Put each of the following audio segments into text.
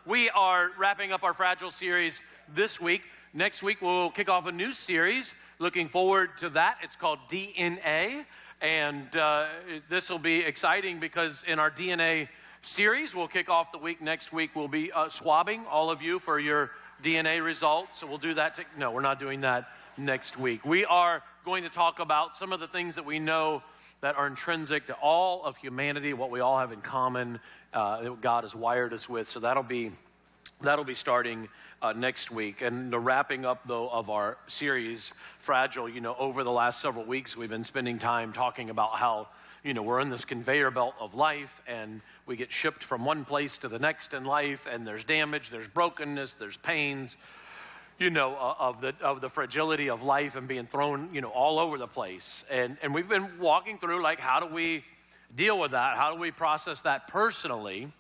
We are wrapping up our Fragile series this week. Next week, we'll kick off a new series. Looking forward to that. It's called DNA. And this will be exciting because in our DNA series, we'll kick off the week. Next week, we'll be swabbing all of you for your DNA results. So we'll do that. No, we're not doing that next week. We are going to talk about some of the things that we know that are intrinsic to all of humanity, what we all have in common, that God has wired us with. So that'll be starting next week. And the wrapping up, though, of our series, Fragile, over the last several weeks, we've been spending time talking about how, we're in this conveyor belt of life, and we get shipped from one place to the next in life, and there's damage, there's brokenness, there's pains, of the fragility of life and being thrown, all over the place. And we've been walking through, like, how do we deal with that? How do we process that personally?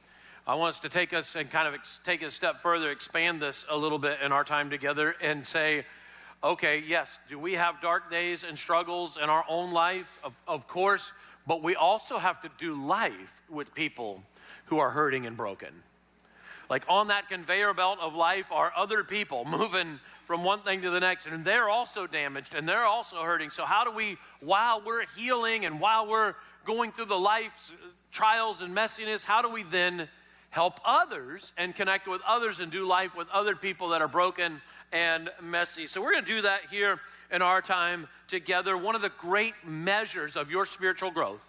I want us to take us and kind of take it a step further, expand this a little bit in our time together and say, okay, yes, do we have dark days and struggles in our own life? Of course, but we also have to do life with people who are hurting and broken. Like on that conveyor belt of life are other people moving from one thing to the next, and they're also damaged and they're also hurting. So how do we, while we're healing and while we're going through the life trials and messiness, how do we then help others and connect with others and do life with other people that are broken and messy? So we're going to do that here in our time together. One of the great measures of your spiritual growth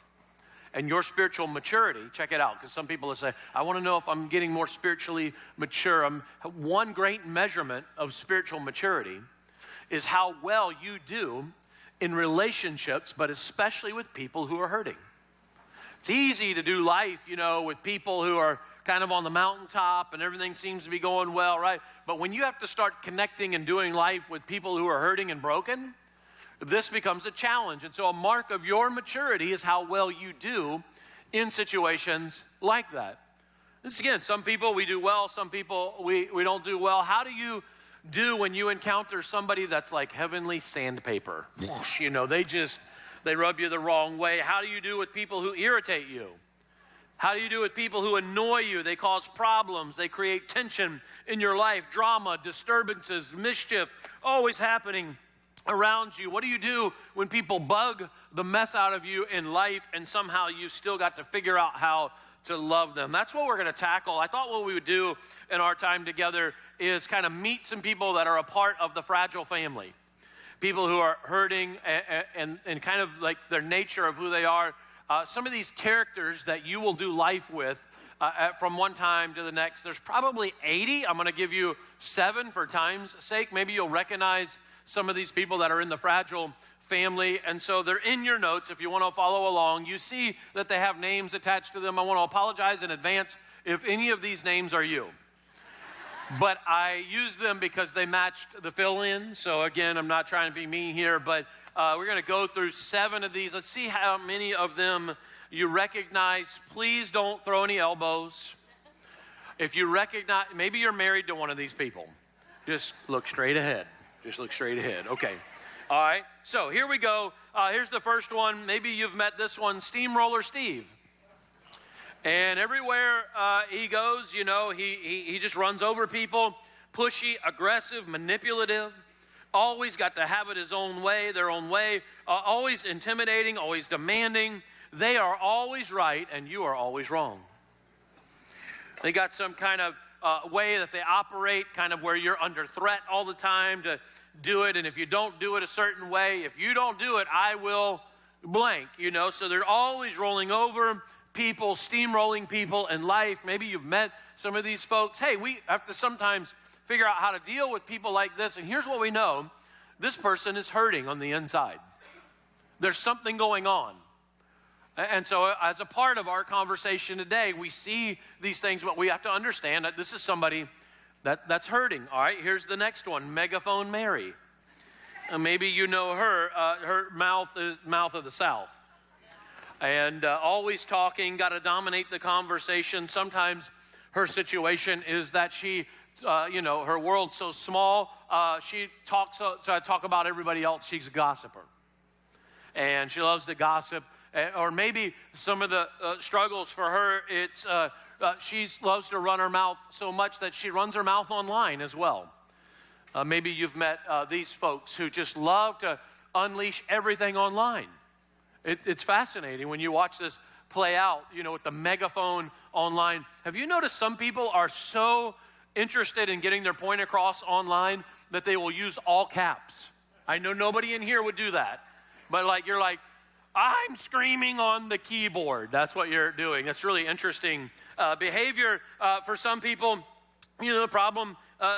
and your spiritual maturity, check it out, because some people will say, I want to know if I'm getting more spiritually mature. One great measurement of spiritual maturity is how well you do in relationships, but especially with people who are hurting. It's easy to do life, with people who are kind of on the mountaintop and everything seems to be going well, right? But when you have to start connecting and doing life with people who are hurting and broken, this becomes a challenge. And so a mark of your maturity is how well you do in situations like that. This again, some people we do well, some people we don't do well. How do you do when you encounter somebody that's like heavenly sandpaper? They rub you the wrong way. How do you do with people who irritate you? How do you do with people who annoy you? They cause problems. They create tension in your life, drama, disturbances, mischief, always happening around you. What do you do when people bug the mess out of you in life and somehow you still got to figure out how to love them? That's what we're going to tackle. I thought what we would do in our time together is kind of meet some people that are a part of the Fragile family. People who are hurting and kind of like their nature of who they are. Some of these characters that you will do life with from one time to the next. There's probably 80. I'm going to give you 7 for time's sake. Maybe you'll recognize some of these people that are in the Fragile family. And so they're in your notes if you want to follow along. You see that they have names attached to them. I want to apologize in advance if any of these names are you. But I use them because they matched the fill-in. So again, I'm not trying to be mean here, but we're going to go through 7 of these. Let's see how many of them you recognize. Please don't throw any elbows. If you recognize, maybe you're married to one of these people. Just look straight ahead. Just look straight ahead. Okay. All right. So here we go. Here's the first one. Maybe you've met this one, Steamroller Steve. And everywhere he goes, he just runs over people. Pushy, aggressive, manipulative. Always got to have it his own way, their own way. Always intimidating, always demanding. They are always right, and you are always wrong. They got some kind of way that they operate, kind of where you're under threat all the time to do it. And if you don't do it a certain way, if you don't do it, I will blank, So they're always rolling over people, steamrolling people in life. Maybe you've met some of these folks. Hey, we have to sometimes figure out how to deal with people like this. And here's what we know. This person is hurting on the inside. There's something going on. And so as a part of our conversation today, we see these things, but we have to understand that this is somebody that's hurting. All right, here's the next one, Megaphone Mary. Maybe you know her. Her mouth is mouth of the South. And always talking, got to dominate the conversation. Sometimes her situation is that she, her world's so small, she talks to talk about everybody else. She's a gossiper. And she loves to gossip. Or maybe some of the struggles for her, it's she loves to run her mouth so much that she runs her mouth online as well. Maybe you've met these folks who just love to unleash everything online. It's fascinating when you watch this play out, with the megaphone online. Have you noticed some people are so interested in getting their point across online that they will use all caps? I know nobody in here would do that, but you're like, I'm screaming on the keyboard. That's what you're doing. That's really interesting behavior for some people. The problem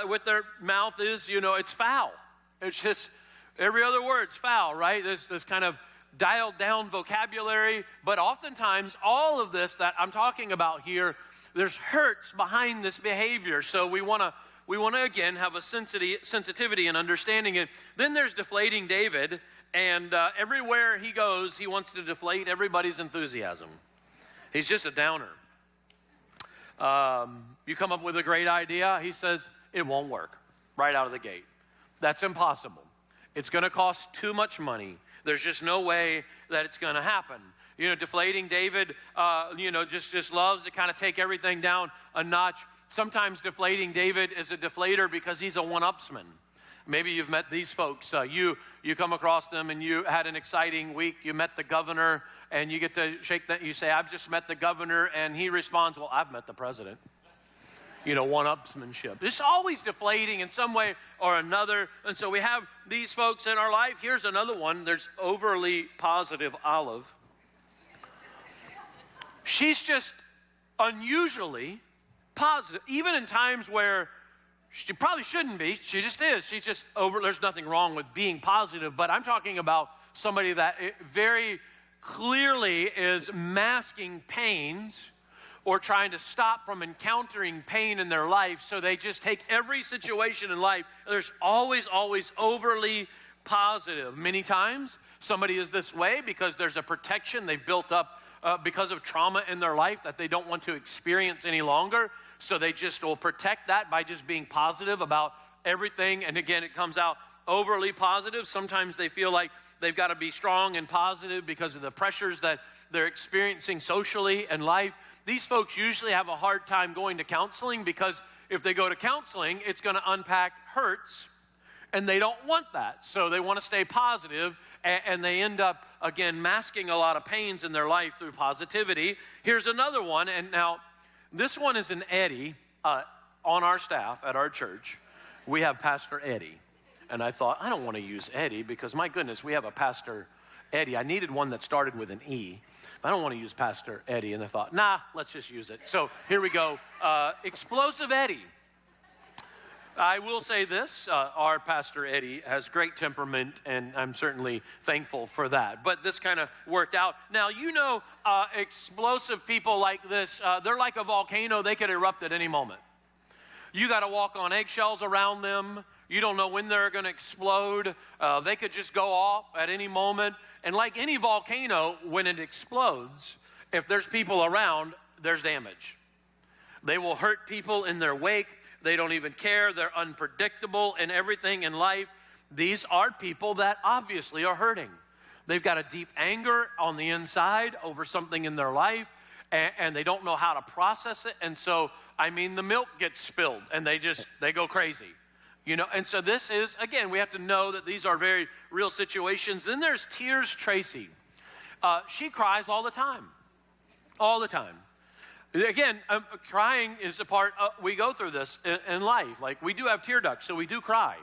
with their mouth is, it's foul. It's just every other word's foul, right? This kind of dialed down vocabulary, but oftentimes all of this that I'm talking about here, there's hurts behind this behavior. So we want to again have a sensitivity and understanding it. Then there's deflating David, and everywhere he goes, he wants to deflate everybody's enthusiasm. He's just a downer. You come up with a great idea, he says it won't work right out of the gate. That's impossible. It's going to cost too much money. There's just no way that it's going to happen. Deflating David, just loves to kind of take everything down a notch. Sometimes deflating David is a deflator because he's a one-upsman. Maybe you've met these folks. You come across them and you had an exciting week. You met the governor and you get to shake that. You say, I've just met the governor. And he responds, well, I've met the president. One-upsmanship. It's always deflating in some way or another. And so we have these folks in our life. Here's another one. There's overly positive Olive. She's just unusually positive, even in times where she probably shouldn't be. She just is. She's just over. There's nothing wrong with being positive, but I'm talking about somebody that very clearly is masking pains or trying to stop from encountering pain in their life, so they just take every situation in life. There's always overly positive. Many times, somebody is this way because there's a protection they've built up because of trauma in their life that they don't want to experience any longer. So they just will protect that by just being positive about everything. And again, it comes out overly positive. Sometimes they feel like they've got to be strong and positive because of the pressures that they're experiencing socially in life. These folks usually have a hard time going to counseling because if they go to counseling, it's going to unpack hurts, and they don't want that. So they want to stay positive, and they end up, again, masking a lot of pains in their life through positivity. Here's another one, and now this one is an Eddie on our staff at our church. We have Pastor Eddie, and I thought, I don't want to use Eddie because, my goodness, we have a Pastor Eddie. I needed one that started with an E. I don't want to use Pastor Eddie. And I thought, nah, let's just use it. So here we go. Explosive Eddie. I will say this, our Pastor Eddie has great temperament, and I'm certainly thankful for that. But this kind of worked out. Now, explosive people like this, they're like a volcano. They could erupt at any moment. You got to walk on eggshells around them. You don't know when they're going to explode. They could just go off at any moment. And like any volcano, when it explodes, if there's people around, there's damage. They will hurt people in their wake. They don't even care. They're unpredictable in everything in life. These are people that obviously are hurting. They've got a deep anger on the inside over something in their life, and they don't know how to process it. And so, the milk gets spilled, and they go crazy. And so this is, again, we have to know that these are very real situations. Then there's Tears Tracy. She cries all the time. All the time. Again, crying is a part we go through this in life. Like, we do have tear ducts, so we do cry.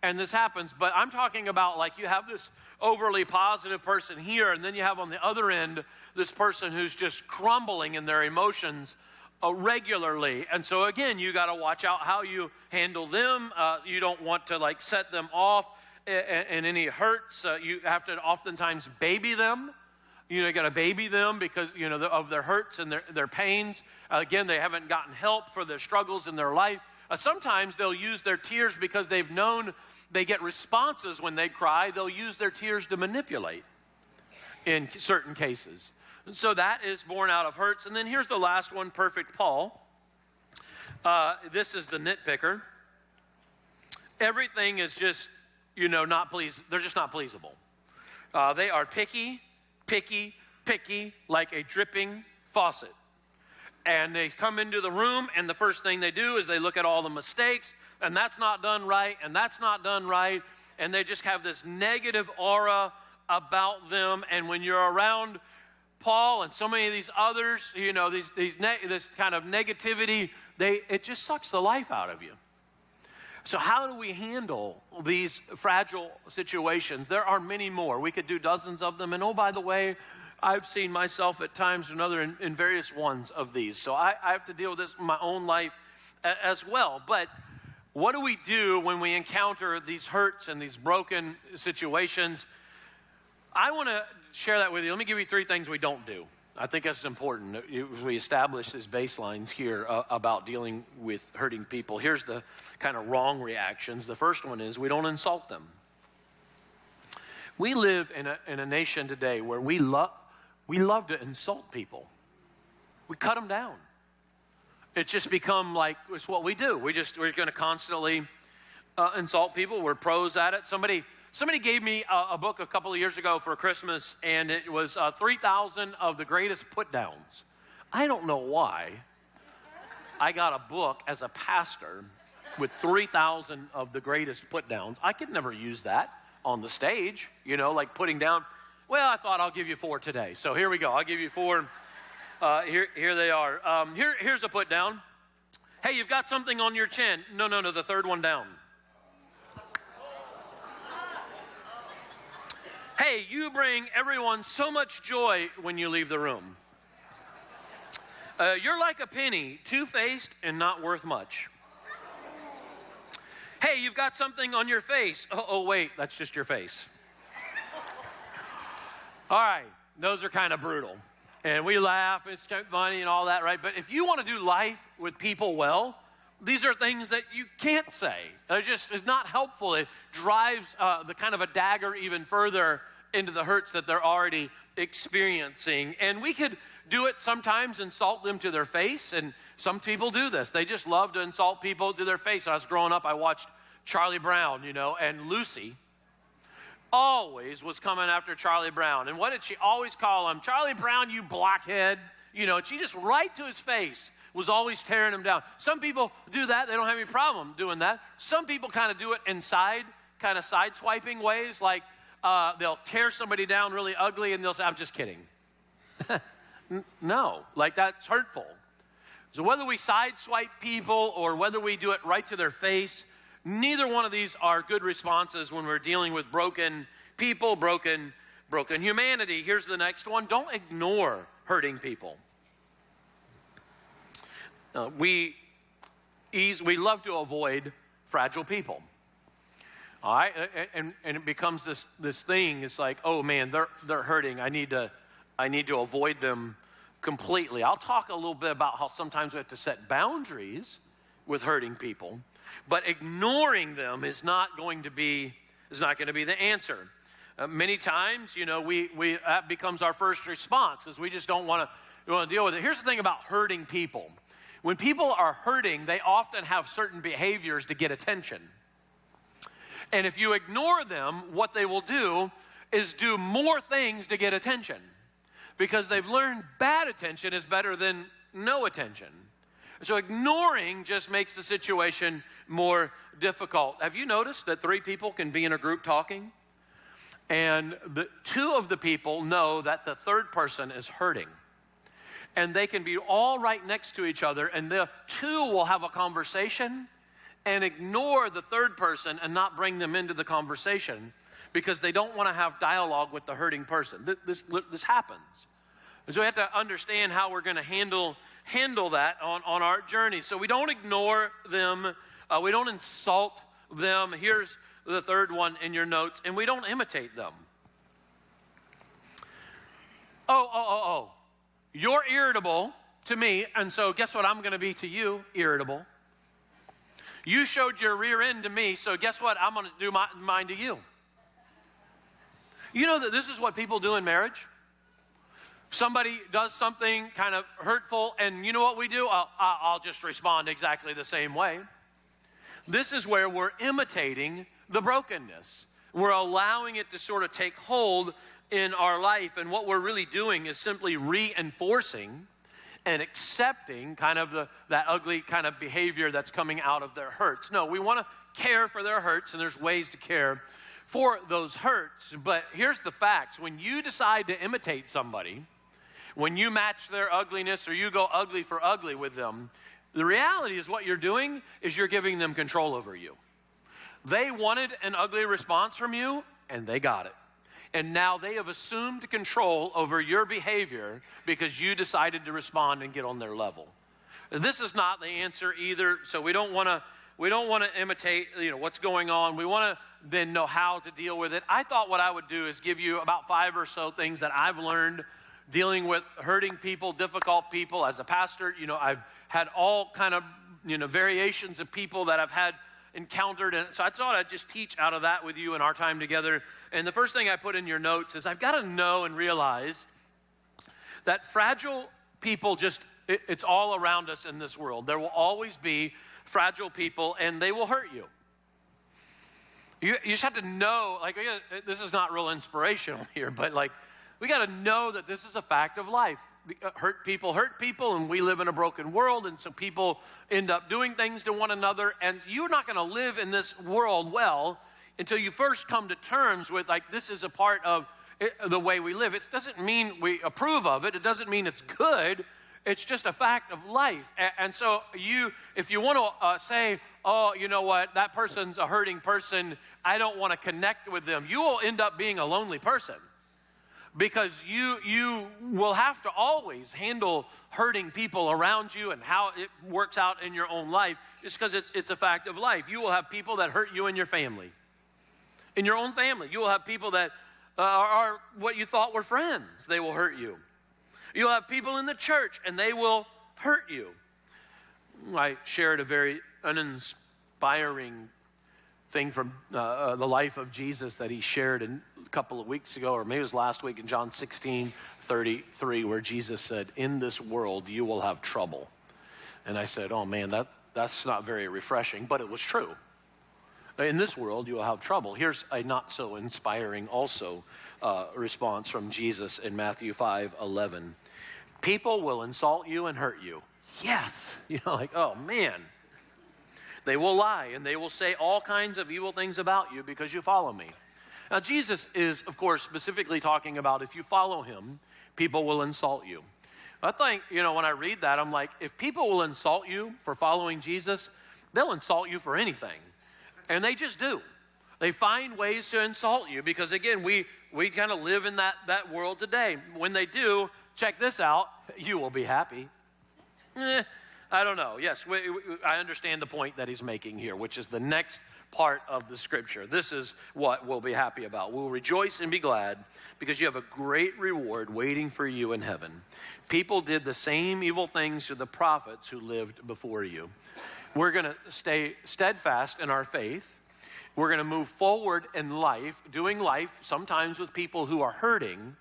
And this happens. But I'm talking about, you have this overly positive person here, and then you have on the other end this person who's just crumbling in their emotions regularly. And so again, you got to watch out how you handle them. You don't want to set them off in any hurts. You have to oftentimes baby them. You got to baby them because of their hurts and their pains. Again, they haven't gotten help for their struggles in their life. Sometimes they'll use their tears because they've known they get responses when they cry. They'll use their tears to manipulate in certain cases. And so that is born out of hurts. And then here's the last one, Perfect Paul. This is the nitpicker. Everything is just, not pleased. They're just not pleasable. They are picky, like a dripping faucet. And they come into the room, and the first thing they do is they look at all the mistakes, and that's not done right, and that's not done right, and they just have this negative aura about them. And when you're around Paul and so many of these others, you know, this kind of negativity, it just sucks the life out of you. So how do we handle these fragile situations? There are many more. We could do dozens of them. And oh, by the way, I've seen myself at times or another in various ones of these. So I have to deal with this in my own life as well. But what do we do when we encounter these hurts and these broken situations? I want to share that with you. Let me give you 3 things we don't do. I think that's important. We establish these baselines here about dealing with hurting people. Here's the kind of wrong reactions. The first one is we don't insult them. We live in a nation today where we love to insult people. We cut them down. It's just become like it's what we do. We're going to constantly insult people. We're pros at it. Somebody gave me a book a couple of years ago for Christmas, and it was 3,000 of the greatest put-downs. I don't know why I got a book as a pastor with 3,000 of the greatest put-downs. I could never use that on the stage, you know, like putting down. Well, I thought I'll give you 4 today. So here we go. I'll give you 4. Here they are. Here's a put-down. Hey, you've got something on your chin. No, the third one down. Hey, you bring everyone so much joy when you leave the room. You're like a penny, two-faced and not worth much. Hey, you've got something on your face. Oh, wait, that's just your face. All right, those are kind of brutal. And we laugh, it's kind of funny and all that, right? But if you want to do life with people well, these are things that you can't say. It's not helpful. It drives the kind of a dagger even further into the hurts that they're already experiencing. And we could do it sometimes, insult them to their face. And some people do this. They just love to insult people to their face. When I was growing up, I watched Charlie Brown, you know, and Lucy always was coming after Charlie Brown. And what did she always call him? Charlie Brown, you blockhead. You know, she just right to his face was always tearing him down. Some people do that. They don't have any problem doing that. Some people kind of do it inside, kind of side-swiping ways, like they'll tear somebody down really ugly and they'll say, I'm just kidding. No, like that's hurtful. So whether we side-swipe people or whether we do it right to their face, neither one of these are good responses when we're dealing with broken people, broken humanity. Here's the next one. Don't ignore hurting people. We love to avoid fragile people. All right, and it becomes this thing. It's like, oh man, they're hurting. I need to avoid them completely. I'll talk a little bit about how sometimes we have to set boundaries with hurting people, but ignoring them is not going to be the answer. Many times, you know, that becomes our first response because we just don't want to deal with it. Here's the thing about hurting people. When people are hurting, they often have certain behaviors to get attention. And if you ignore them, what they will do is do more things to get attention because they've learned bad attention is better than no attention. So ignoring just makes the situation more difficult. Have you noticed that 3 people can be in a group talking and 2 of the people know that the third person is hurting? And they can be all right next to each other, and the 2 will have a conversation and ignore the third person and not bring them into the conversation because they don't want to have dialogue with the hurting person. This happens. So we have to understand how we're going to handle that on our journey. So we don't ignore them. We don't insult them. Here's the third one in your notes. And we don't imitate them. Oh. You're irritable to me, and so guess what I'm going to be to you? Irritable. You showed your rear end to me, so guess what? I'm going to do mine to you. You know that this is what people do in marriage? Somebody does something kind of hurtful, and you know what we do? I'll just respond exactly the same way. This is where we're imitating the brokenness. We're allowing it to sort of take hold in our life, and what we're really doing is simply reinforcing and accepting kind of that ugly kind of behavior that's coming out of their hurts. No, we want to care for their hurts, and there's ways to care for those hurts. But here's the facts. When you decide to imitate somebody, when you match their ugliness or you go ugly for ugly with them, the reality is what you're doing is you're giving them control over you. They wanted an ugly response from you, and they got it. And now they have assumed control over your behavior because you decided to respond and get on their level. This is not the answer either, so we don't want to imitate, what's going on. We want to then know how to deal with it. I thought what I would do is give you about 5 or so things that I've learned dealing with hurting people, difficult people. As a pastor, I've had all kind of, variations of people that I've had encountered. And so I thought I'd just teach out of that with you in our time together. And the first thing I put in your notes is I've got to know and realize that fragile people it's all around us in this world. There will always be fragile people, and they will hurt you. You just have to know, this is not real inspirational here, but we got to know that this is a fact of life. Hurt people, and we live in a broken world, and so people end up doing things to one another, and you're not going to live in this world well until you first come to terms with, this is a part of the way we live. It doesn't mean we approve of it. It doesn't mean it's good. It's just a fact of life. And so if you want to say, oh, you know what, that person's a hurting person, I don't want to connect with them, you will end up being a lonely person. Because you will have to always handle hurting people around you and how it works out in your own life, just because it's a fact of life. You will have people that hurt you in your family. In your own family. You will have people that are what you thought were friends. They will hurt you. You'll have people in the church, and they will hurt you. I shared a very uninspiring thing from the life of Jesus that he shared a couple of weeks ago, or maybe it was last week, in John 16:33, where Jesus said, "In this world you will have trouble." And I said, oh man, that's not very refreshing, but it was true. In this world you will have trouble. Here's a not so inspiring also response from Jesus in Matthew 5:11. People will insult you and hurt you. Yes. Oh man. They will lie, and they will say all kinds of evil things about you because you follow me. Now, Jesus is, of course, specifically talking about if you follow him, people will insult you. I think, when I read that, I'm like, if people will insult you for following Jesus, they'll insult you for anything. And they just do. They find ways to insult you because, again, we kind of live in that world today. When they do, check this out, you will be happy. I don't know. Yes, I understand the point that he's making here, which is the next part of the scripture. This is what we'll be happy about. We'll rejoice and be glad because you have a great reward waiting for you in heaven. People did the same evil things to the prophets who lived before you. We're going to stay steadfast in our faith. We're going to move forward in life, doing life sometimes with people who are hurting,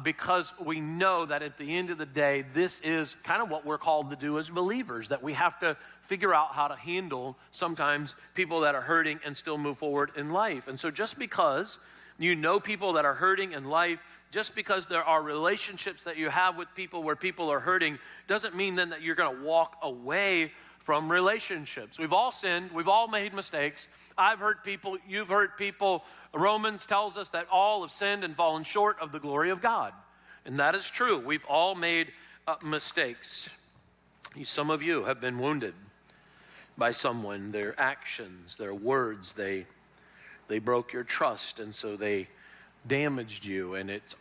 because we know that at the end of the day, this is kind of what we're called to do as believers, that we have to figure out how to handle sometimes people that are hurting and still move forward in life. And so just because you know people that are hurting in life, just because there are relationships that you have with people where people are hurting, doesn't mean then that you're going to walk away from relationships. We've all sinned. We've all made mistakes. I've hurt people. You've hurt people. Romans tells us that all have sinned and fallen short of the glory of God. And that is true. We've all made mistakes. Some of you have been wounded by someone, their actions, their words. They broke your trust, and so they damaged you. And it's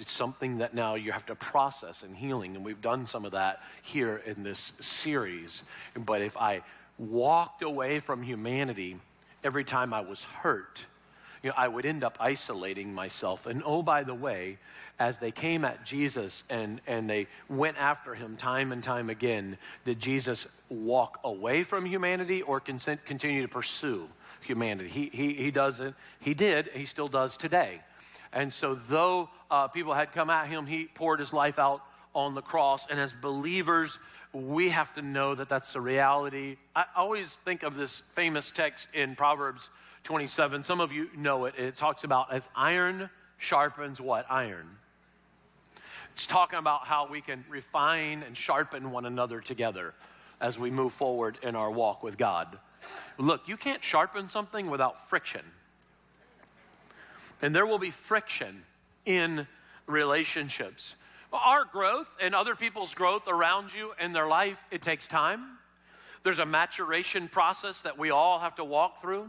something that now you have to process in healing, and we've done some of that here in this series. But if I walked away from humanity every time I was hurt, I would end up isolating myself. And oh, by the way, as they came at Jesus and they went after him time and time again, did Jesus walk away from humanity or continue to pursue humanity? He doesn't. He did. He still does today. And so though people had come at him, he poured his life out on the cross. And as believers, we have to know that that's the reality. I always think of this famous text in Proverbs 27. Some of you know it. It talks about as iron sharpens what? Iron. It's talking about how we can refine and sharpen one another together as we move forward in our walk with God. Look, you can't sharpen something without friction. And there will be friction in relationships. Our growth and other people's growth around you in their life, it takes time. There's a maturation process that we all have to walk through.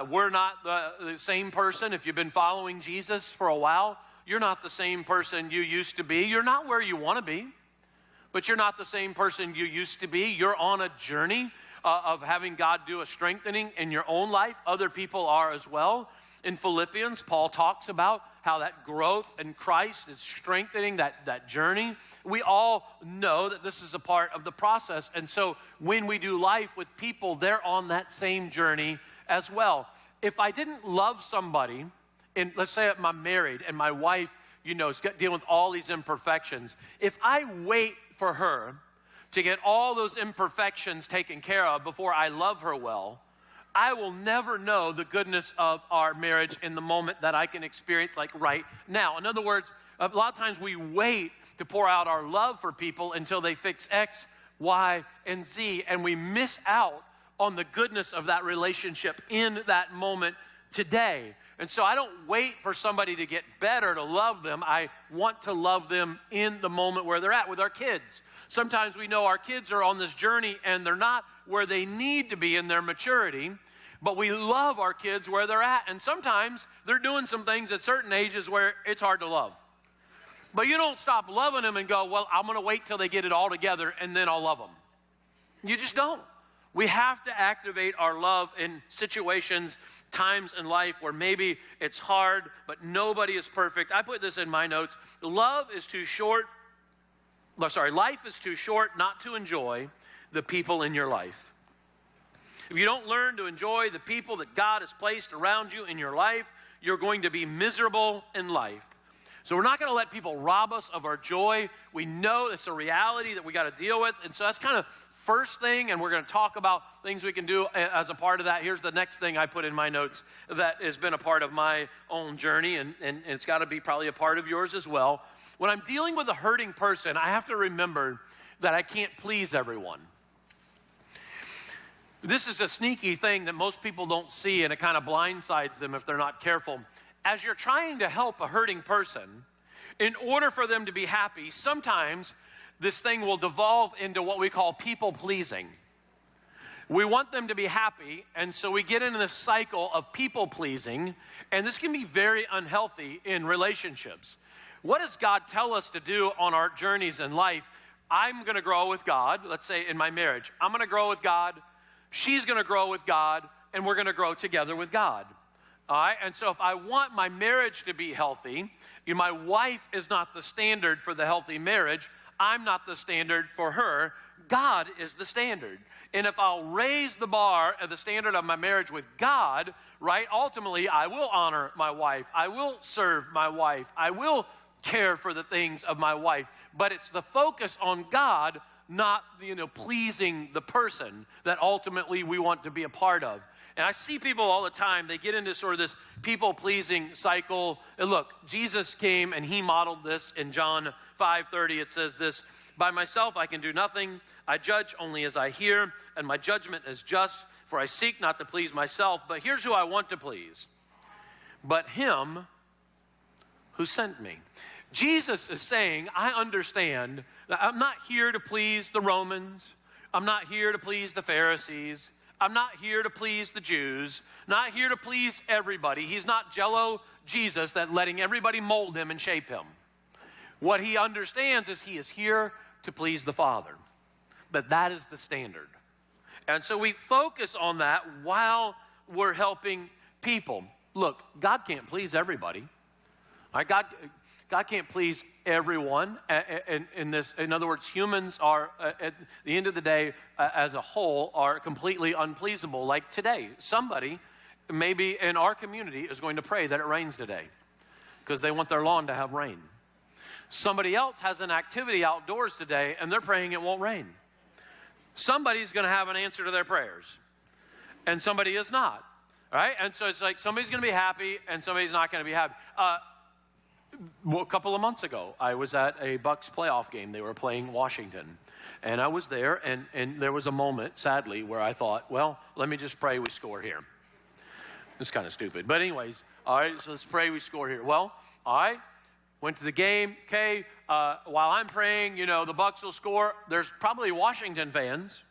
We're not the same person. If you've been following Jesus for a while, you're not the same person you used to be. You're not where you want to be, but you're not the same person you used to be. You're on a journey of having God do a strengthening in your own life. Other people are as well. In Philippians, Paul talks about how that growth in Christ is strengthening that journey. We all know that this is a part of the process. And so when we do life with people, they're on that same journey as well. If I didn't love somebody, and let's say I'm married and my wife, is dealing with all these imperfections. If I wait for her to get all those imperfections taken care of before I love her well, I will never know the goodness of our marriage in the moment that I can experience like right now. In other words, a lot of times we wait to pour out our love for people until they fix X, Y, and Z, and we miss out on the goodness of that relationship in that moment today. And so I don't wait for somebody to get better to love them. I want to love them in the moment where they're at. With our kids, sometimes we know our kids are on this journey and they're not where they need to be in their maturity, but we love our kids where they're at. And sometimes they're doing some things at certain ages where it's hard to love. But you don't stop loving them and go, well, I'm going to wait till they get it all together and then I'll love them. You just don't. We have to activate our love in situations, times in life where maybe it's hard, but nobody is perfect. I put this in my notes. Life is too short not to enjoy the people in your life. If you don't learn to enjoy the people that God has placed around you in your life, you're going to be miserable in life. So we're not going to let people rob us of our joy. We know it's a reality that we got to deal with. And so that's kind of first thing, and we're going to talk about things we can do as a part of that. Here's the next thing I put in my notes that has been a part of my own journey, and it's got to be probably a part of yours as well. When I'm dealing with a hurting person, I have to remember that I can't please everyone. This is a sneaky thing that most people don't see, and it kind of blindsides them if they're not careful. As you're trying to help a hurting person, in order for them to be happy, sometimes this thing will devolve into what we call people-pleasing. We want them to be happy, and so we get into this cycle of people-pleasing, and this can be very unhealthy in relationships. What does God tell us to do on our journeys in life? I'm going to grow with God. Let's say in my marriage, I'm going to grow with God. She's going to grow with God, and we're going to grow together with God. All right, and so if I want my marriage to be healthy, my wife is not the standard for the healthy marriage. I'm not the standard for her. God is the standard. And if I'll raise the bar of the standard of my marriage with God, right, ultimately I will honor my wife. I will serve my wife. I will care for the things of my wife. But it's the focus on God, not, pleasing the person that ultimately we want to be a part of. And I see people all the time, they get into sort of this people-pleasing cycle. And look, Jesus came and he modeled this in John 5:30. It says this, "By myself I can do nothing. I judge only as I hear, and my judgment is just, for I seek not to please myself. But here's who I want to please, but him who sent me." Jesus is saying, I understand that I'm not here to please the Romans. I'm not here to please the Pharisees. I'm not here to please the Jews, not here to please everybody. He's not Jello Jesus that letting everybody mold him and shape him. What he understands is he is here to please the Father. But that is the standard. And so we focus on that while we're helping people. Look, God can't please everybody. All right, God can't please everyone in this. In other words, humans are, at the end of the day, as a whole, are completely unpleasable. Like today, somebody, maybe in our community, is going to pray that it rains today because they want their lawn to have rain. Somebody else has an activity outdoors today, and they're praying it won't rain. Somebody's going to have an answer to their prayers, and somebody is not. All right? And so it's like somebody's going to be happy, and somebody's not going to be happy. a couple of months ago, I was at a Bucks playoff game. They were playing Washington. And I was there, and there was a moment, sadly, where I thought, well, let me just pray we score here. It's kind of stupid. But anyways, all right, so let's pray we score here. Well, all right, went to the game. Okay, while I'm praying, the Bucks will score. There's probably Washington fans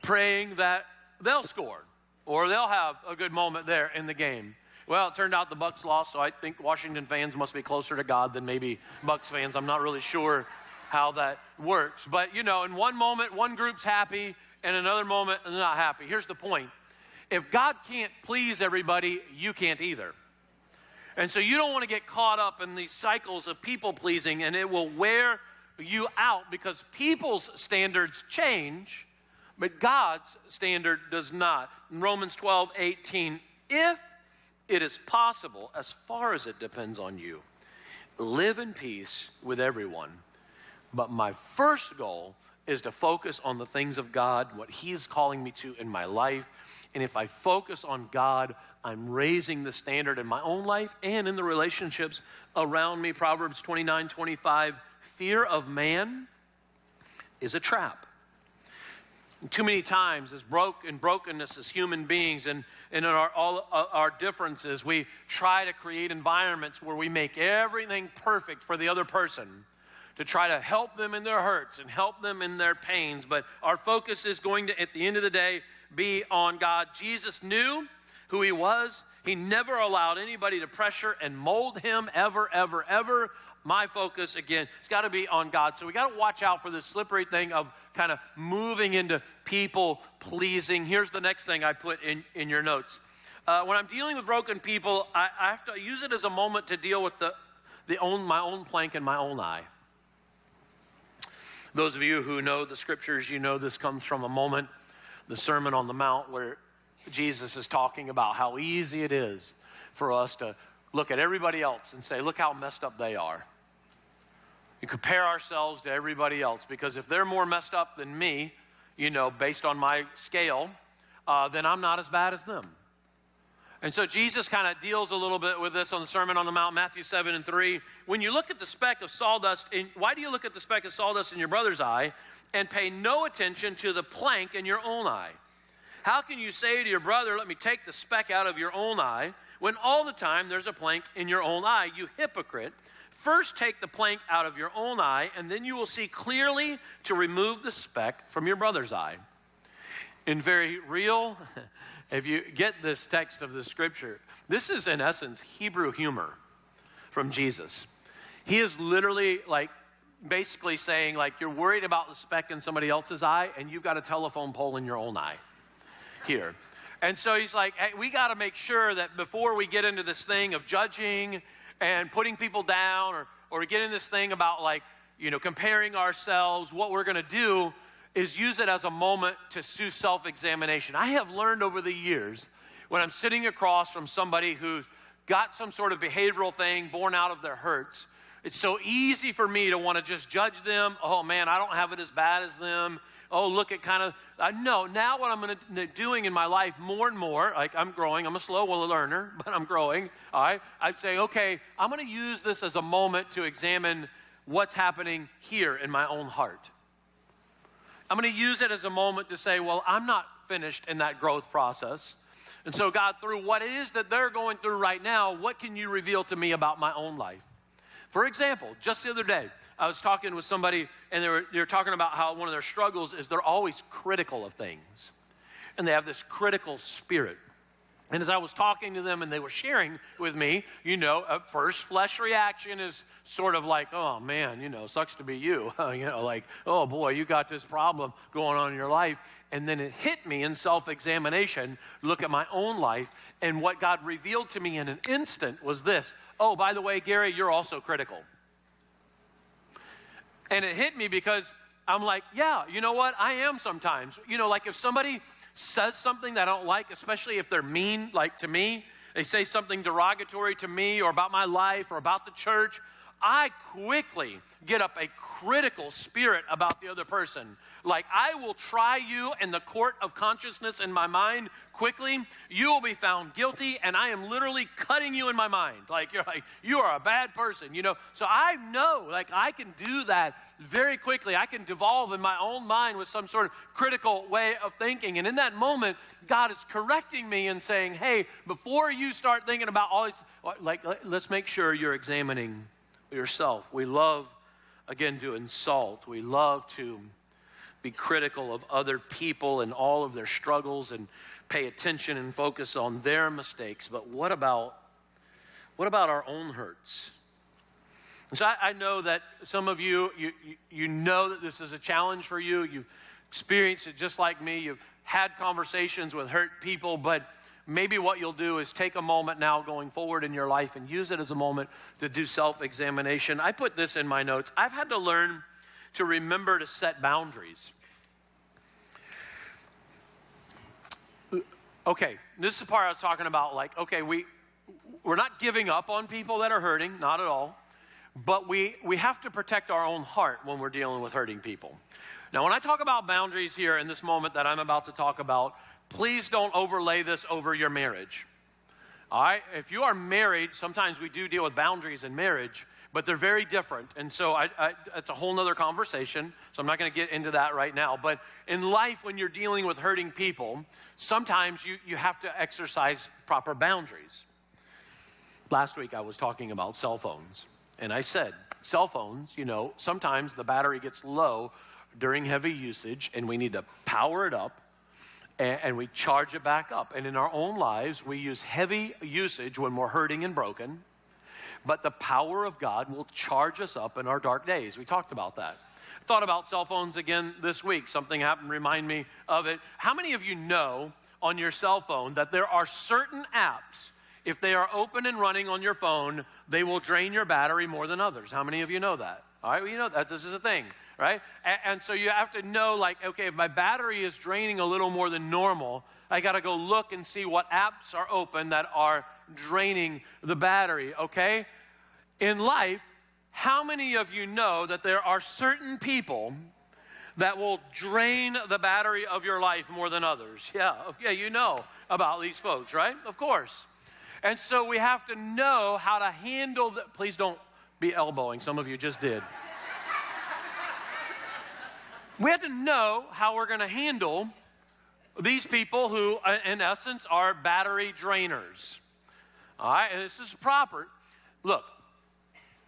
praying that they'll score or they'll have a good moment there in the game. Well, it turned out the Bucks lost, so I think Washington fans must be closer to God than maybe Bucks fans. I'm not really sure how that works. But, in one moment, one group's happy, and another moment, they're not happy. Here's the point. If God can't please everybody, you can't either. And so you don't want to get caught up in these cycles of people pleasing, and it will wear you out because people's standards change, but God's standard does not. In Romans 12:18, if it is possible, as far as it depends on you, live in peace with everyone. But my first goal is to focus on the things of God, what He is calling me to in my life. And if I focus on God, I'm raising the standard in my own life and in the relationships around me. Proverbs 29:25, fear of man is a trap. Too many times as brokenness as human beings and in all our differences, we try to create environments where we make everything perfect for the other person to try to help them in their hurts and help them in their pains. But our focus is going to, at the end of the day, be on God. Jesus knew who He was. He never allowed anybody to pressure and mold Him ever, ever, ever. My focus, again, has got to be on God. So we got to watch out for this slippery thing of kind of moving into people pleasing. Here's the next thing I put in your notes. When I'm dealing with broken people, I have to use it as a moment to deal with my own plank in my own eye. Those of you who know the scriptures, this comes from a moment, the Sermon on the Mount, where Jesus is talking about how easy it is for us to look at everybody else and say, look how messed up they are. We compare ourselves to everybody else because if they're more messed up than me, based on my scale, then I'm not as bad as them. And so Jesus kind of deals a little bit with this on the Sermon on the Mount, Matthew 7:3. When you look at the speck of sawdust, why do you look at the speck of sawdust in your brother's eye and pay no attention to the plank in your own eye? How can you say to your brother, let me take the speck out of your own eye, when all the time there's a plank in your own eye? You hypocrite. First take the plank out of your own eye, and then you will see clearly to remove the speck from your brother's eye. In very real, if you get this text of the scripture, this is in essence Hebrew humor from Jesus. He is literally basically saying you're worried about the speck in somebody else's eye, and you've got a telephone pole in your own eye here. And so he's like, hey, we got to make sure that before we get into this thing of judging and putting people down or get in this thing about comparing ourselves, what we're going to do is use it as a moment to do self-examination. I have learned over the years when I'm sitting across from somebody who's got some sort of behavioral thing born out of their hurts, it's so easy for me to want to just judge them. Oh man, I don't have it as bad as them. Oh, look at no, now what I'm doing in my life more and more, I'm growing, I'm a slow learner, but I'm growing, all right? I'd say, okay, I'm going to use this as a moment to examine what's happening here in my own heart. I'm going to use it as a moment to say, well, I'm not finished in that growth process. And so God, through what it is that they're going through right now, what can you reveal to me about my own life? For example, just the other day, I was talking with somebody, and they were talking about how one of their struggles is they're always critical of things. And they have this critical spirit. And as I was talking to them and they were sharing with me, a first flesh reaction is sort of like, oh man, sucks to be you. Oh boy, you got this problem going on in your life. And then it hit me in self-examination, look at my own life, and what God revealed to me in an instant was this. Oh, by the way, Gary, you're also critical. And it hit me because I'm like, yeah, you know what? I am sometimes. If somebody says something that I don't like, especially if they're mean, to me, they say something derogatory to me or about my life or about the church, I quickly get up a critical spirit about the other person. Like, I will try you in the court of consciousness in my mind quickly. You will be found guilty, and I am literally cutting you in my mind. Like, you are a bad person, you know. So I know, like, I can do that very quickly. I can devolve in my own mind with some sort of critical way of thinking. And in that moment, God is correcting me and saying, hey, before you start thinking about all these, like, let's make sure you're examining yourself. We love, again, to insult. We love to be critical of other people and all of their struggles and pay attention and focus on their mistakes. But what about our own hurts? And so I know that some of you know that this is a challenge for you. You've experienced it just like me. You've had conversations with hurt people, but maybe what you'll do is take a moment now going forward in your life and use it as a moment to do self-examination. I put this in my notes. I've had to learn to remember to set boundaries. Okay, this is the part I was talking about, like, okay, we're not giving up on people that are hurting, not at all, but we have to protect our own heart when we're dealing with hurting people. Now, when I talk about boundaries here in this moment that I'm about to talk about, please don't overlay this over your marriage. All right? If you are married, sometimes we do deal with boundaries in marriage, but they're very different. And so it's a whole nother conversation, so I'm not going to get into that right now. But in life, when you're dealing with hurting people, sometimes you have to exercise proper boundaries. Last week, I was talking about cell phones, and I said, cell phones, you know, sometimes the battery gets low during heavy usage, and we need to power it up, and we charge it back up. And in our own lives, we use heavy usage when we're hurting and broken, but the power of God will charge us up in our dark days. We talked about that. I thought about cell phones again this week. Something happened to remind me of it. How many of you know on your cell phone that there are certain apps, if they are open and running on your phone, they will drain your battery more than others? How many of you know that? All right, well, you know that this is a thing, right? And so you have to know, like, okay, if my battery is draining a little more than normal, I got to go look and see what apps are open that are draining the battery, okay? In life, how many of you know that there are certain people that will drain the battery of your life more than others? Yeah, you know about these folks, right? Of course. And so we have to know how to handle the, please don't be elbowing, some of you just did. We have to know how we're going to handle these people who, in essence, are battery drainers. All right, and this is proper. Look,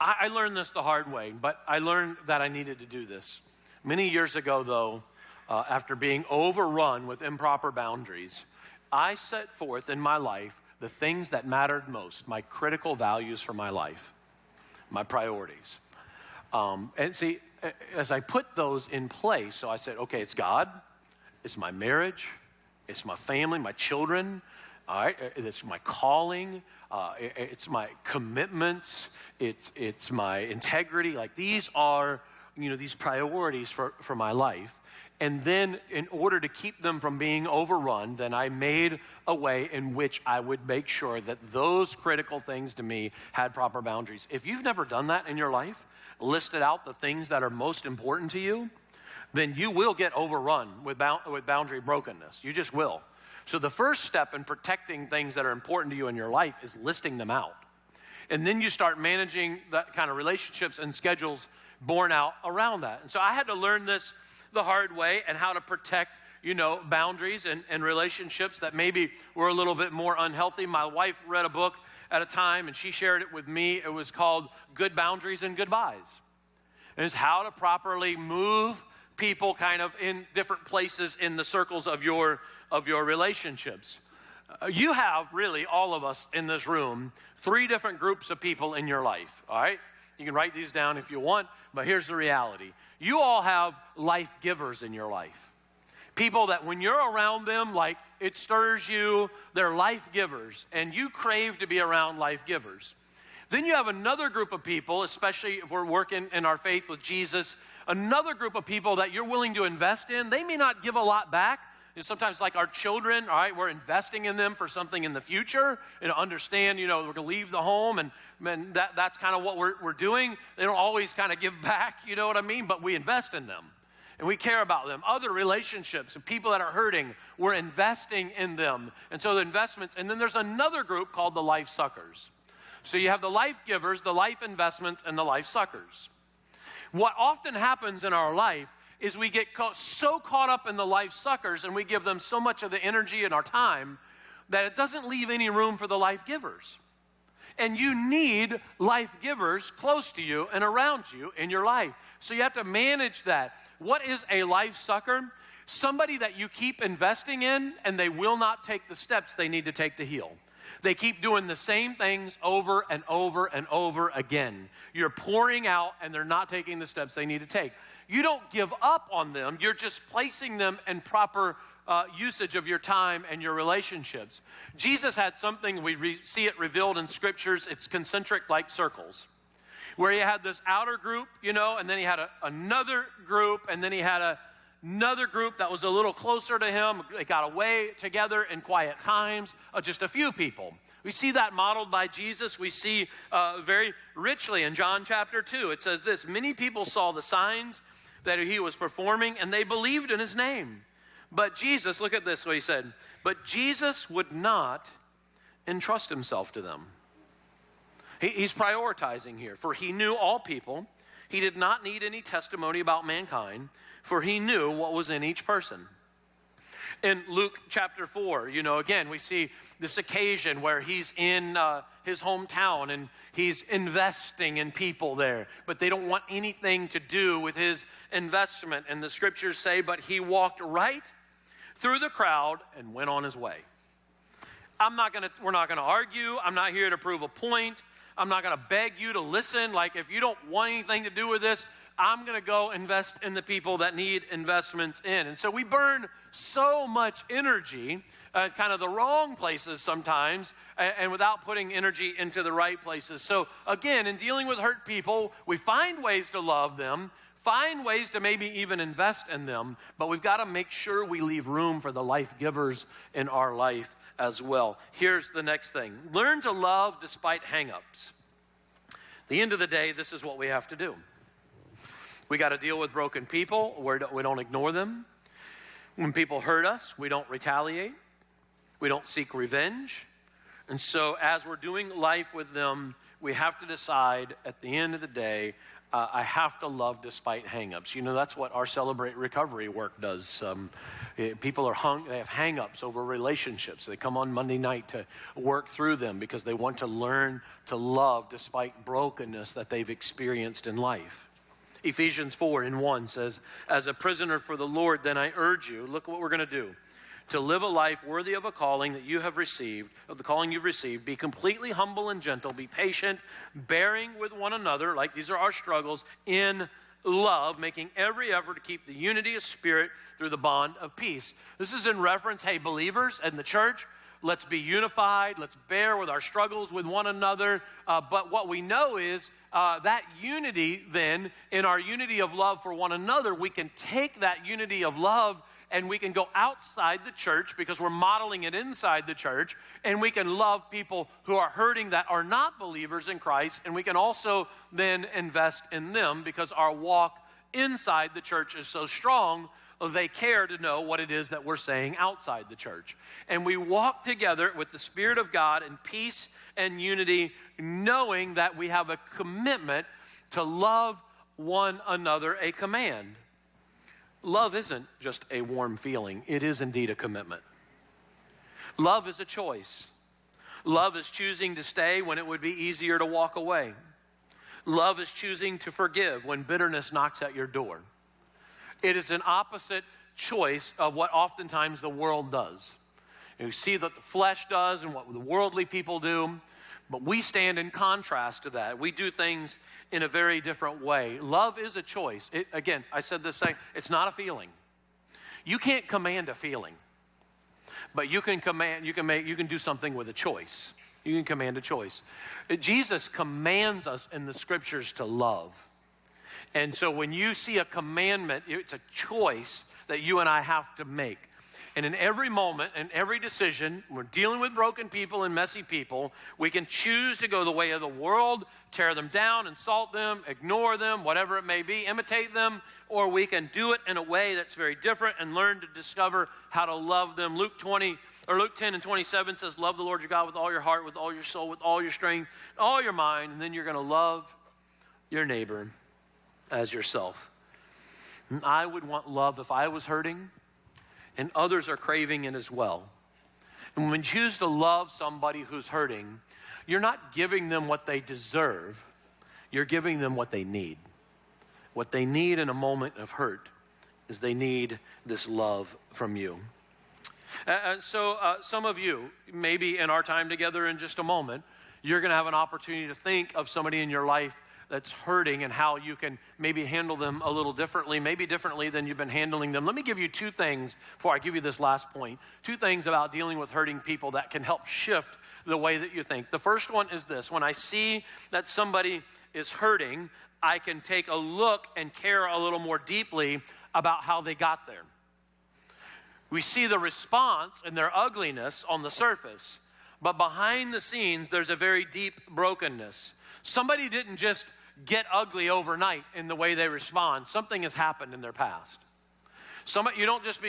I learned this the hard way, but I learned that I needed to do this. Many years ago, though, after being overrun with improper boundaries, I set forth in my life the things that mattered most, my critical values for my life, my priorities. And see, as I put those in place, so I said, okay, it's God, it's my marriage, it's my family, my children, all right, it's my calling, it's my commitments, it's my integrity. Like, these are, you know, these priorities for my life. And then in order to keep them from being overrun, then I made a way in which I would make sure that those critical things to me had proper boundaries. If you've never done that in your life, listed out the things that are most important to you, then you will get overrun with boundary brokenness. You just will. So the first step in protecting things that are important to you in your life is listing them out. And then you start managing that kind of relationships and schedules born out around that. And so I had to learn this the hard way, and how to protect, you know, boundaries and relationships that maybe were a little bit more unhealthy. My wife read a book at a time, and she shared it with me. It was called Good Boundaries and Goodbyes. And it's how to properly move people kind of in different places in the circles of your relationships. You have, really, all of us in this room, 3 different groups of people in your life, all right? You can write these down if you want, but here's the reality. You all have life givers in your life. People that when you're around them, like, it stirs you. They're life givers, and you crave to be around life givers. Then you have another group of people, especially if we're working in our faith with Jesus, another group of people that you're willing to invest in. They may not give a lot back, sometimes like our children, all right, we're investing in them for something in the future, understand, we're going to leave the home, and that's kind of what we're doing. They don't always kind of give back, you know what I mean? But we invest in them, and we care about them. Other relationships and people that are hurting, we're investing in them. And so the investments, and then there's another group called the life suckers. So you have the life givers, the life investments, and the life suckers. What often happens in our life is we get so caught up in the life suckers, and we give them so much of the energy and our time that it doesn't leave any room for the life givers. And you need life givers close to you and around you in your life. So you have to manage that. What is a life sucker? Somebody that you keep investing in, and they will not take the steps they need to take to heal. They keep doing the same things over and over and over again. You're pouring out, and they're not taking the steps they need to take. You don't give up on them. You're just placing them in proper usage of your time and your relationships. Jesus had something, we see it revealed in scriptures. It's concentric like circles, where he had this outer group, and then he had another group, and then he had another group that was a little closer to him. They got away together in quiet times, just a few people. We see that modeled by Jesus. We see very richly in John chapter 2. It says this: many people saw the signs that he was performing, and they believed in his name. But Jesus, look at this, what he said, but Jesus would not entrust himself to them. He's prioritizing here. For he knew all people. He did not need any testimony about mankind, for he knew what was in each person. In Luke chapter 4, again, we see this occasion where he's in his hometown and he's investing in people there, but they don't want anything to do with his investment. And the scriptures say, but he walked right through the crowd and went on his way. We're not going to argue. I'm not here to prove a point. I'm not going to beg you to listen. Like, if you don't want anything to do with this, I'm going to go invest in the people that need investments in. And so we burn so much energy, kind of the wrong places sometimes, and without putting energy into the right places. So again, in dealing with hurt people, we find ways to love them, find ways to maybe even invest in them, but we've got to make sure we leave room for the life givers in our life as well. Here's the next thing. Learn to love despite hang-ups. At the end of the day, this is what we have to do. We got to deal with broken people. We don't ignore them. When people hurt us, we don't retaliate. We don't seek revenge. And so as we're doing life with them, we have to decide at the end of the day, I have to love despite hang-ups. That's what our Celebrate Recovery work does. People they have hang-ups over relationships. They come on Monday night to work through them because they want to learn to love despite brokenness that they've experienced in life. Ephesians 4:1 says, as a prisoner for the Lord, then I urge you, look what we're going to do, to live a life worthy of a calling that you have received, of the calling you've received. Be completely humble and gentle. Be patient, bearing with one another, like these are our struggles, in love, making every effort to keep the unity of spirit through the bond of peace. This is in reference, hey, believers in the church, let's be unified. Let's bear with our struggles with one another. But what we know is that unity then, in our unity of love for one another, we can take that unity of love and we can go outside the church because we're modeling it inside the church, and we can love people who are hurting that are not believers in Christ, and we can also then invest in them because our walk inside the church is so strong. They care to know what it is that we're saying outside the church. And we walk together with the Spirit of God in peace and unity, knowing that we have a commitment to love one another, a command. Love isn't just a warm feeling. It is indeed a commitment. Love is a choice. Love is choosing to stay when it would be easier to walk away. Love is choosing to forgive when bitterness knocks at your door. It is an opposite choice of what oftentimes the world does. You see that the flesh does and what the worldly people do, but we stand in contrast to that. We do things in a very different way. Love is a choice. Again, I said this saying, it's not a feeling. You can't command a feeling, but you can do something with a choice. You can command a choice. Jesus commands us in the scriptures to love. And so when you see a commandment, it's a choice that you and I have to make. And in every moment and every decision, we're dealing with broken people and messy people, we can choose to go the way of the world, tear them down, insult them, ignore them, whatever it may be, imitate them, or we can do it in a way that's very different and learn to discover how to love them. Luke 10 and 27 says, love the Lord your God with all your heart, with all your soul, with all your strength, all your mind, and then you're going to love your neighbor as yourself. And I would want love if I was hurting, and others are craving it as well. And when you choose to love somebody who's hurting, you're not giving them what they deserve. You're giving them what they need. What they need in a moment of hurt is they need this love from you. So some of you, maybe in our time together in just a moment, you're going to have an opportunity to think of somebody in your life that's hurting and how you can maybe handle them a little differently, maybe differently than you've been handling them. Let me give you two things before I give you this last point. Two things about dealing with hurting people that can help shift the way that you think. The first one is this: when I see that somebody is hurting, I can take a look and care a little more deeply about how they got there. We see the response and their ugliness on the surface, but behind the scenes, there's a very deep brokenness. Somebody didn't just get ugly overnight in the way they respond. Something has happened in their past. You don't just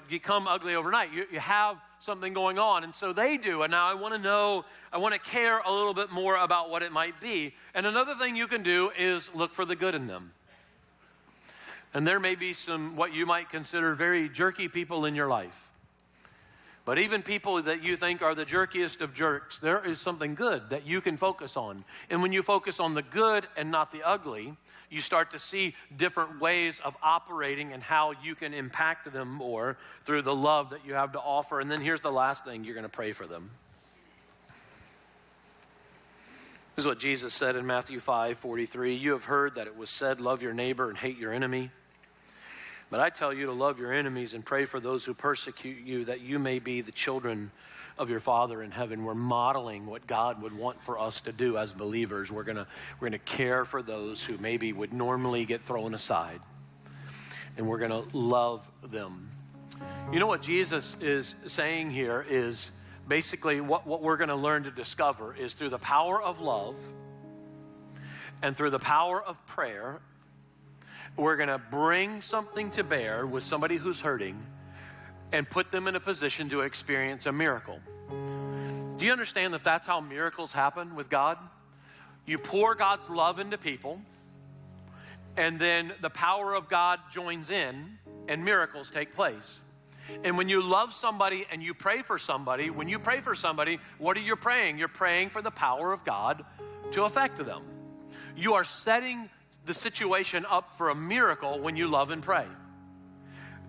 become ugly overnight. You have something going on, and so they do. And now I want to care a little bit more about what it might be. And another thing you can do is look for the good in them. And there may be some what you might consider very jerky people in your life. But even people that you think are the jerkiest of jerks, there is something good that you can focus on. And when you focus on the good and not the ugly, you start to see different ways of operating and how you can impact them more through the love that you have to offer. And then here's the last thing: you're going to pray for them. This is what Jesus said in Matthew 5:43. You have heard that it was said, love your neighbor and hate your enemy. But I tell you to love your enemies and pray for those who persecute you, that you may be the children of your Father in heaven. We're modeling what God would want for us to do as believers. We're gonna care for those who maybe would normally get thrown aside, and we're gonna love them. You know what Jesus is saying here is basically what we're gonna learn to discover is through the power of love and through the power of prayer, we're going to bring something to bear with somebody who's hurting and put them in a position to experience a miracle. Do you understand that that's how miracles happen with God? You pour God's love into people, and then the power of God joins in, and miracles take place. And when you love somebody and you pray for somebody, when you pray for somebody, what are you praying? You're praying for the power of God to affect them. You are setting the situation up for a miracle when you love and pray.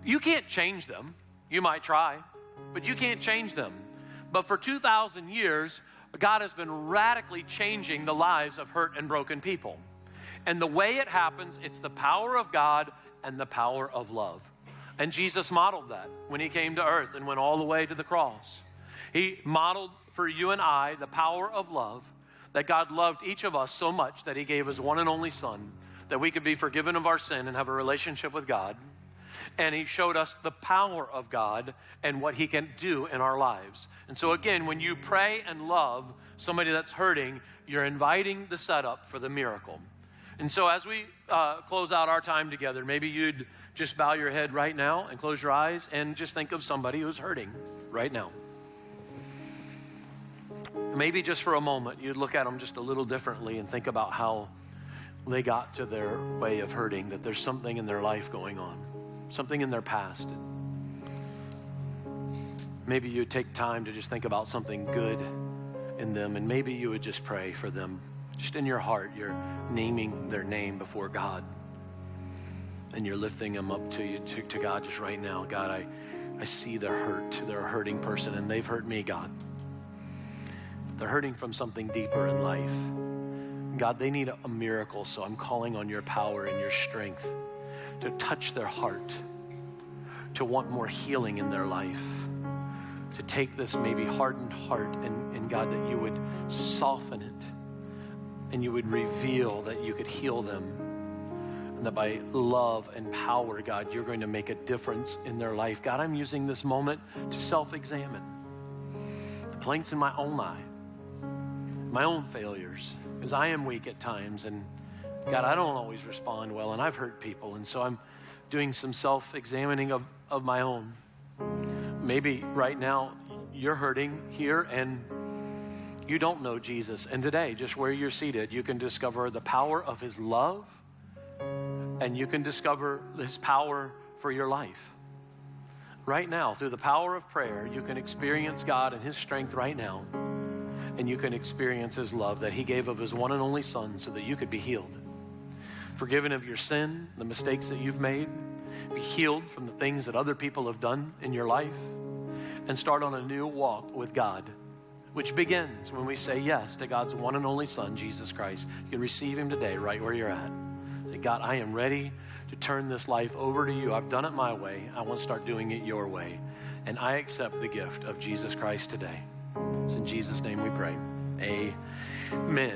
You can't change them. You might try, but you can't change them. But for 2,000 years, God has been radically changing the lives of hurt and broken people. And the way it happens, it's the power of God and the power of love. And Jesus modeled that when he came to earth and went all the way to the cross. He modeled for you and I the power of love, that God loved each of us so much that he gave his one and only Son, that we could be forgiven of our sin and have a relationship with God. And he showed us the power of God and what he can do in our lives. And so again, when you pray and love somebody that's hurting, you're inviting the setup for the miracle. And so as we close out our time together, maybe you'd just bow your head right now and close your eyes and just think of somebody who's hurting right now. Maybe just for a moment, you'd look at them just a little differently and think about how they got to their way of hurting, that there's something in their life going on, something in their past. Maybe you'd take time to just think about something good in them, and maybe you would just pray for them. Just in your heart, you're naming their name before God, and you're lifting them up to God just right now. God, I see their hurt. They're a hurting person, and they've hurt me, God. They're hurting from something deeper in life. God, they need a miracle, so I'm calling on your power and your strength to touch their heart, to want more healing in their life, to take this maybe hardened heart, and God, that you would soften it, and you would reveal that you could heal them, and that by love and power, God, you're going to make a difference in their life. God, I'm using this moment to self-examine the planks in my own eye, my own failures, because I am weak at times, and God, I don't always respond well, and I've hurt people, and so I'm doing some self-examining of my own. Maybe right now you're hurting here and you don't know Jesus, and today, just where you're seated, you can discover the power of his love, and you can discover his power for your life. Right now, through the power of prayer, you can experience God and his strength right now, and you can experience his love that he gave of his one and only Son so that you could be healed. Forgiven of your sin, the mistakes that you've made, be healed from the things that other people have done in your life, and start on a new walk with God, which begins when we say yes to God's one and only Son, Jesus Christ. You can receive him today right where you're at. Say, God, I am ready to turn this life over to you. I've done it my way. I want to start doing it your way. And I accept the gift of Jesus Christ today. It's in Jesus' name we pray. Amen.